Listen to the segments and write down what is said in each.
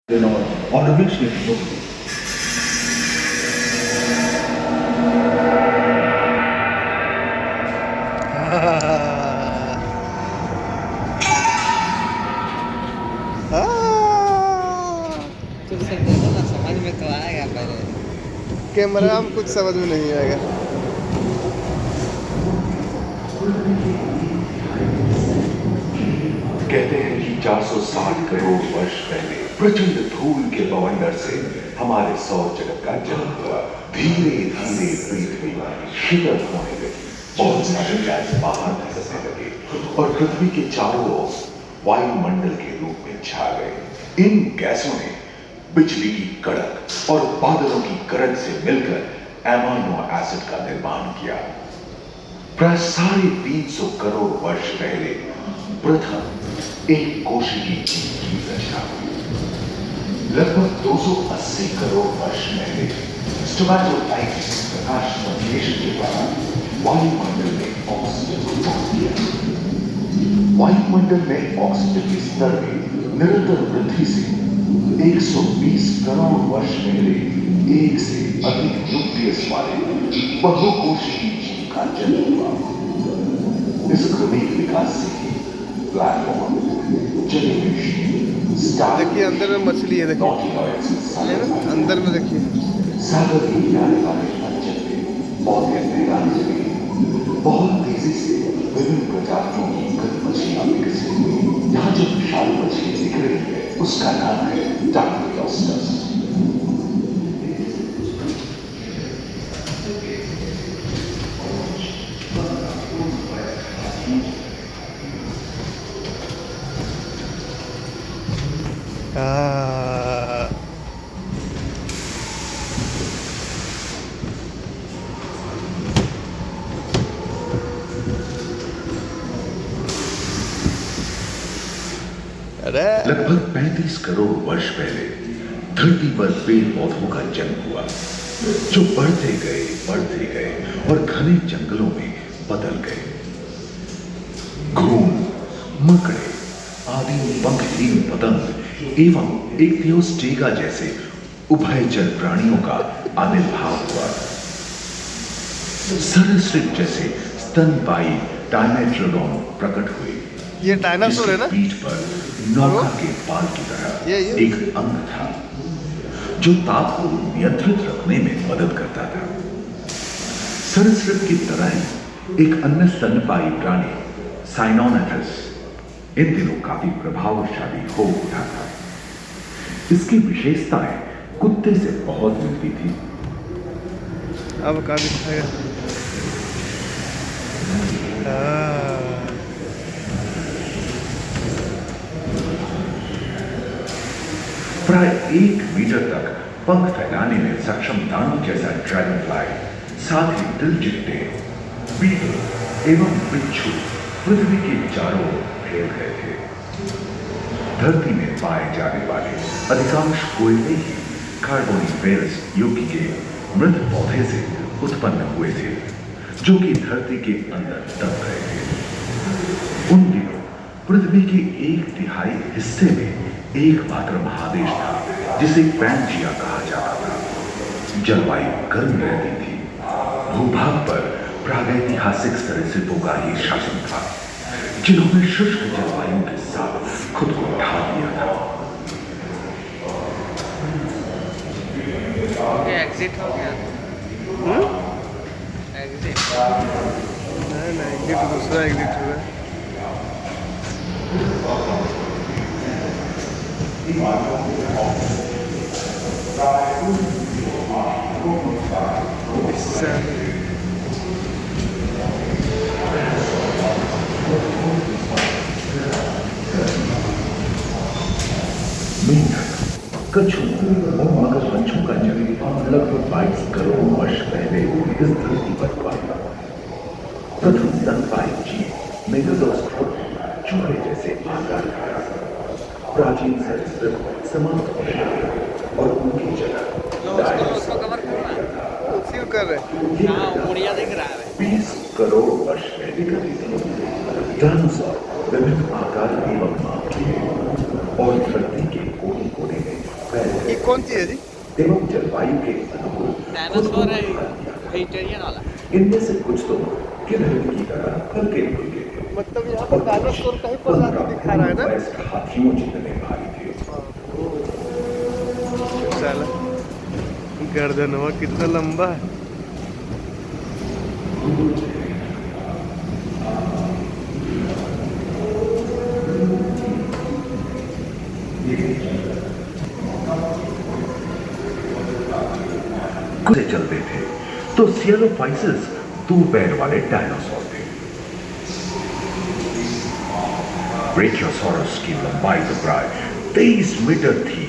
On a which level? तो sir देखो ना, समझ में तो आएगा पहले। कैमरा में कुछ समझ में नहीं आएगा। कहते हैं कि 460 करोड़ वर्ष पहले प्रचंड धूल के बवंडर से हमारे सौर जगत का जन्म हुआ। धीरे धीरे पृथ्वी शीतल होने लगी, बहुत सारे गैस बाहर निकलने लगे और पृथ्वी के चारों ओर वायुमंडल के रूप में छा गए। इन गैसों ने बिजली की कड़क और बादलों की गरज से मिलकर एमाइनो एसिड का निर्माण किया। प्राय 350 करोड़ वर्ष पहले प्रथम एक कोशिकीय जीव की रचना हुई। लगभग 280 करोड़ वर्ष पहले स्टोमैटोटाइट्स प्रकाश संश्लेषण के द्वारा वायुमंडल में ऑक्सीजन को छोड़ दिया। वायुमंडल में ऑक्सीजन के स्तर में निरंतर वृद्धि से 120 करोड़ वर्ष पहले एक से अधिक न्यूक्लियस वाले बहुकोशिकीय जीव का जन्म हुआ। इस क्रमिक विकास से ही प्लेटफॉर्म, जेलीफिश, स्टार, देखिए अंदर में मछली है, देखिए अंदर में देखिए। सागर के किनारे वाले अंचल में पौधे लगाने लगे। बहुत तेजी से विभिन्न प्रजातियों की गति मछलियां विकसित हुई। यहाँ जो विशाल मछली दिख रही है उसका नाम है डार्वियोस्टस। लगभग 35 करोड़ वर्ष पहले धरती पर पेड़ पौधों का जन्म हुआ, जो बढ़ते गए और घने जंगलों में बदल गए। घूम, मकड़े आदि पंखहीन पतंग एवं इक्तियोस्टेगा जैसे उभयचर प्राणियों का आविर्भाव हुआ। सरीसृप जैसे स्तनपायी डायमेट्रोडॉन प्रकट हुए। ये डायनासोर है ना? पीठ पर नौका के बाल की तरह ये एक अंग था जो ताप को नियंत्रित रखने में मदद करता था। सरीसृप की तरह ही एक अन्य स्तनपायी प्राणी साइनोनेथस इन दिनों काफी प्रभावशाली हो उठा था। इसकी विशेषताएं कुत्ते से बहुत मिलती थी। अब कहाँ दिखाएगा? प्राय 1 मीटर तक पंख फैलाने में सक्षम दानव जैसा ड्रैगन फ्लाई, साथ ही दिलचिट्टे, बीटल एवं बिच्छू पृथ्वी के चारों ओर फैल गए थे। धरती में पाए जाने वाले अधिकांश कोयले ही कार्बोनिफेरस युग के मृत पौधे से उत्पन्न हुए थे, जो कि धरती के अंदर दब गए थे। उन दिनों पृथ्वी के 1/3 हिस्से में एकमात्र महादेश था जिसे पैंजिया कहा जाता था। जलवायु गर्म रहती थी। भूभाग पर प्रागैतिहासिक सरीसृपों का ही शासन था, जिन्होंने शुष्क जलवायु के साथ खुद को ढाल लिया था। एग्जिट हो गया। एग्जिट नहीं, एग्जिट दूसरा एग्जिट हुआ। मेंढक, कछुओं और मगरमच्छों का जन्म लगभग 22 करोड़ वर्ष पहले इस धरती पर हुआ था। प्रथम स्तनपायी जीव मेगालोस्ट्रोड चूहे जैसे आकार का था। प्राचीन सरीसृप समाप्त होने लगे और उनकी जगह उसको कवर कर रहा है, सील कर रहे। हाँ मुड़िया दिख रहा है। 20 करोड़ वर्ष पहले कभी डायनासोर विभिन्न आकार एवं माप के और धरती के कोने कोने में फैल ये गए कौन सी है जी? एवं जलवायु के अनुकूल डायनासोर है वेजिटेरियन वाला। इनमें से कुछ तो गिलहरी की तरह हल्के फुल्के थे मतलब यहाँ पर डायनासोर का ही प्रजाति दिखा रहा है ना? वयस्क हाथियों जितने भारी थे। साला गर्दनवा कितना लंबा है। से चलते थे तो सियलोफाइसिस 2 पैर वाले डायनासोर थे। ब्रेकियोसॉरस की लंबाई तो प्राय 23 मीटर थी,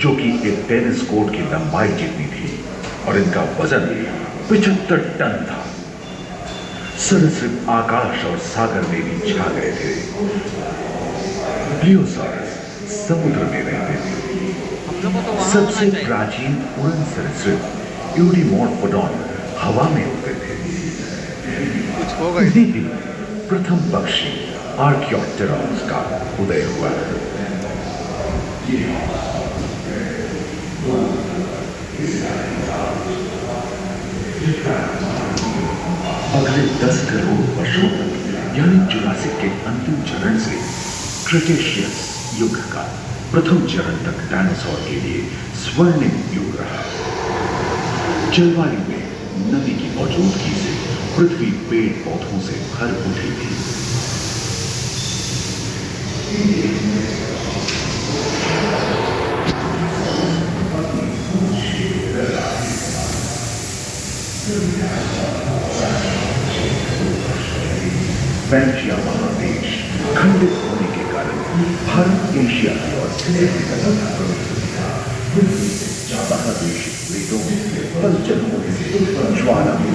जो कि एक टेनिस कोर्ट की लंबाई जितनी थी, और इनका वजन 75 टन था। सरीसृप आकाश और सागर में भी छा गए थे। प्लियोसॉरस समुद्र में रहते थे। सबसे प्राचीन उड़न सरीसृप यूडीमोर्फोडॉन हवा में उड़ते थे। कुछ होगा ही। इन्हीं दिनों प्रथम पक्षी आर्कियोप्टेरॉन्स का उदय हुआ। अगले 10 करोड़ वर्षों तक, यानी जुरासिक के अंतिम चरण से क्रिटेशियस युग का प्रथम चरण तक डायनासोर के लिए स्वर्णिम युग रहा। जलवायु में नदी की मौजूदगी से पृथ्वी पेड़ पौधों से भर उठी थी। पैंशिया महादेश खंडित होने के कारण भारत एशिया की ओर महादेशिक वेदों पलचन होने से ज्वाला में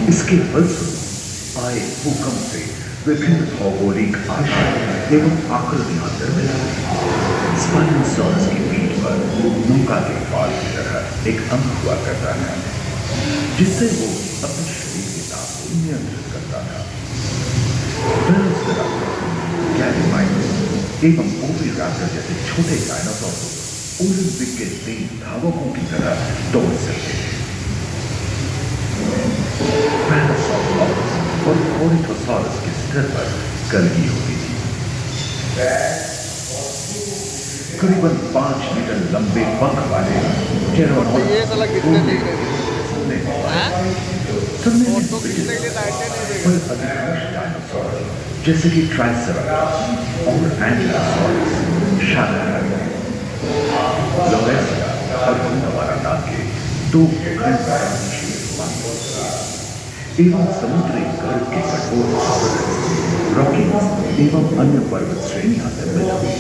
इसके फलस्वरूप आए भूकंप से विभिन्न भौगोलिक आकार एवं आकृतियां निर्मित हुई। स्पाइनोसॉरस की पीठ पर नौका के फाल की तरह एक अंग हुआ करता है, जिससे वो अपने शरीर के ताप को नियंत्रित करता था। एवं ओविराप्टर जैसे छोटे डायनासोर ओलंपिक के तेज धावकों की तरह दौड़ सकते थे। पैरासाउरोपस और ओरिथोसॉरस के सिर पर कलगी होती थी। करीबन 5 मीटर लंबे पंख वाले ये साला कितने देख रहे हैं? फोटो खींचने के लिए लाइटें नहीं देगा। डायनासोर जैसे कि ट्राइसेराटोप्स और एंजिलोसॉरस शाकाहारी थे। लोरेसिया और गुंडवारा नाम के 2 एवं समुद्री गर्भ के कठोर आवरण रॉकीज एवं अन्य पर्वत श्रेणियां निर्मित हुई।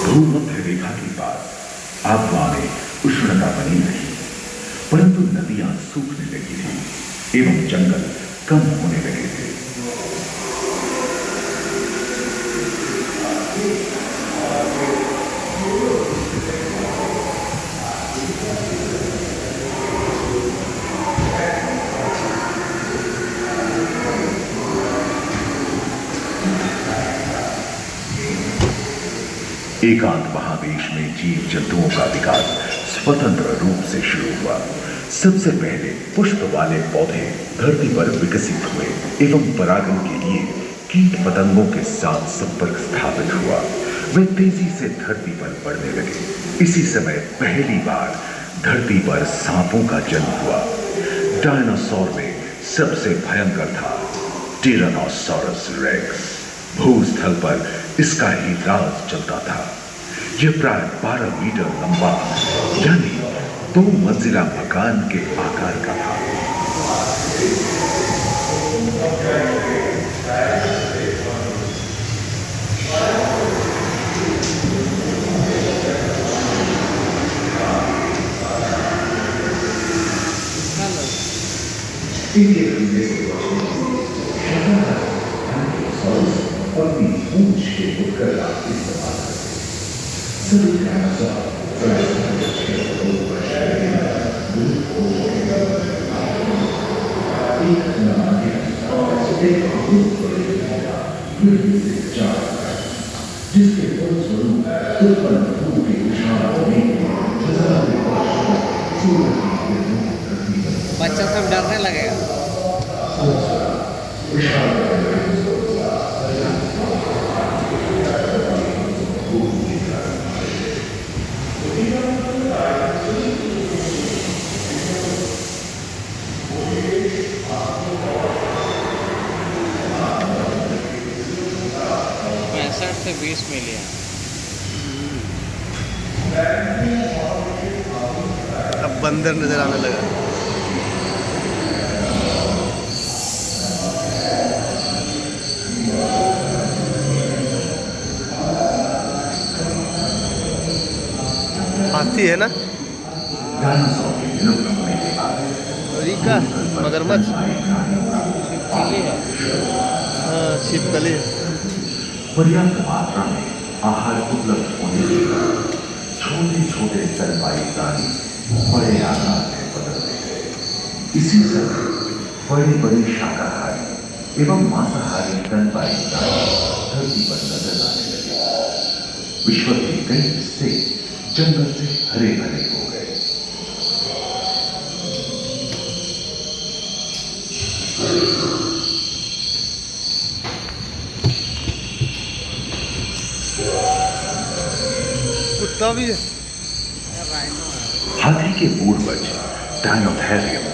भूमध्य रेखा के पास आबहवा में उष्णता बनी रही, परंतु नदियां सूखने लगी थी एवं जंगल कम होने लगे थे। एकांत महादेश में जीव जंतुओं का विकास स्वतंत्र रूप से शुरू हुआ। सबसे पहले पुष्प वाले पौधे धरती पर विकसित हुए एवं परागण के लिए कीट पतंगों के साथ संपर्क स्थापित हुआ। वे तेजी से धरती पर बढ़ने लगे। इसी समय पहली बार धरती पर सांपों का जन्म हुआ। डायनासोर में सबसे भयंकर था टिरानोसॉरस रेक्स। भूस्थल पर इसका ही राज चलता था। यह प्राय 12 मीटर लंबा, यानी 2 मंजिला मकान के आकार का था। इनके हमले से बचने के लिए अपनी पूंछ के उत्तर बच्चा सब डरने लगेगा। से 20 मिलियन। अब बंदर नजर आने लगा। हाथी है ना, रीका मगरमच्छ, हाँ छिपकली है। पर्याप्त मात्रा में आहार उपलब्ध होने के कारण छोटे छोटे स्तनपायी प्राणी बड़े आकार में बदलते गए। इसी समय बड़े बड़े शाकाहारी एवं मांसाहारी स्तनपायी प्राणी धरती पर नजर आने लगे। विश्व के कई हिस्से जंगल से हरे भरे हो गए। कुत्ता भी है। हाथी के पूर्वज डायनोथेरियम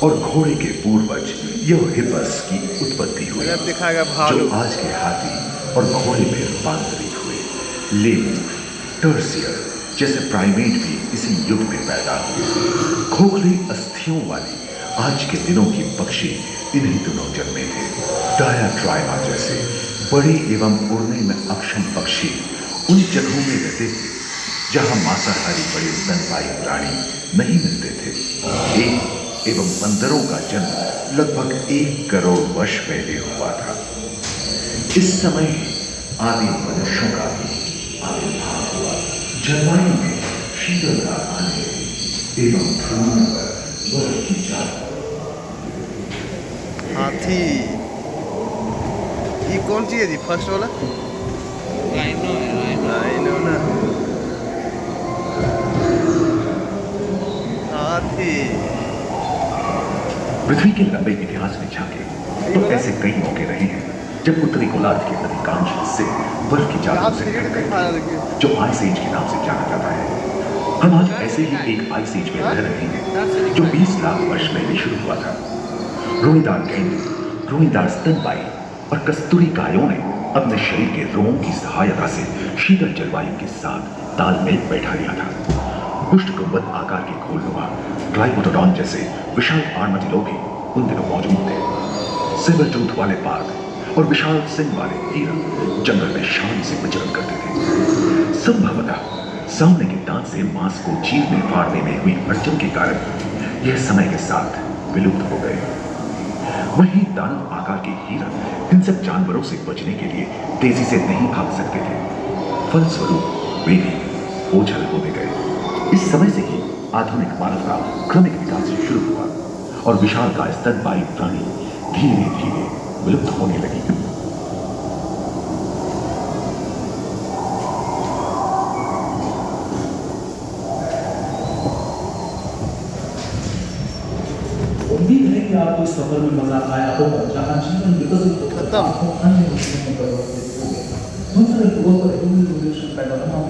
और घोड़े के पूर्वज यूहिपस की उत्पत्ति हुई, दिखाएगा जो भालू। आज के हाथी और घोड़े में रूपांतरित हुए। लेमूर, टर्सियर जैसे प्राइमेट भी इसी युग में पैदा हुए। खोखली अस्थियों वाली आज के दिनों की पक्षी इन्हीं दिनों जन्मे थे। डायाट्राइमा जैसे बड़े एवं उड़ने में अक्षम पक्षी उन जगहों में रहते थे जहां मांसाहारी बड़े स्तनपायी प्राणी नहीं मिलते थे। एक एवं बंदरों का जन्म लगभग 1 करोड़ वर्ष पहले हुआ था। इस समय आदि मनुष्यों का भी आविर्भाव हुआ। जलवायु में शीतलता आने एवं ध्रुवों पर बर्फ की चादर। हाथी, ये कौन सी है जी? फर्स्ट वाला राइनो है, राइनो। राइनो ना, हाथी। पृथ्वी के लंबे इतिहास में झांके तो ऐसे कई मौके रहे हैं जब उत्तरी गोलार्ध के अधिकांश हिस्से बर्फ की चादर से ढक गए, जो आइस एज के नाम से जाना जाता है। हम आज ऐसे ही एक आइस एज में रह रहे हैं जो 20 लाख वर्ष पहले शुरू हुआ था। रोएदार गेंडे, रोएदार स्तनपायी और कस्तूरी गायों ने अपने शरीर के रोमों की सहायता से शीतल जलवायु के साथ तालमेल बैठा लिया था। पुष्ट गुंबद आकार के खोलनुमा ट्राइपोडोन जैसे विशाल आर्madillo भी उन दिनों मौजूद थे। सिल्वर टूथ वाले बाघ और विशाल सिंह वाले हिरन जंगल में शान से विचरण करते थे। संभवतः सामने के दांत से मांस को चीरने फाड़ने में हुई अड़चन के कारण यह समय के साथ विलुप्त हो गए। वहीं दानव आकार के हिरन हिंसक जानवरों से बचने के लिए तेजी से नहीं भाग सकते थे। फलस्वरूप वे भी ओझल होते गए। इस समय से ही आधुनिक मानव का क्रमिक विकास शुरू हुआ और विशालकाय स्तनपायी प्राणी धीरे धीरे विलुप्त होने लगी। उम्मीद है कि आपको इस सफर में मजा आया होगा, जहां जीवन विकसित होकर आपको अन्य विषयों में परिवर्तित हो गया। दूसरे लोगों पर रिलेशन पैदा होना,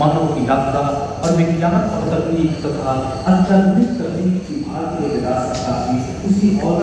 मानव की यात्रा और विज्ञान और तकनीक तथा अंतर्निहित तकनीक की भारतीय विरासत का भी उसी और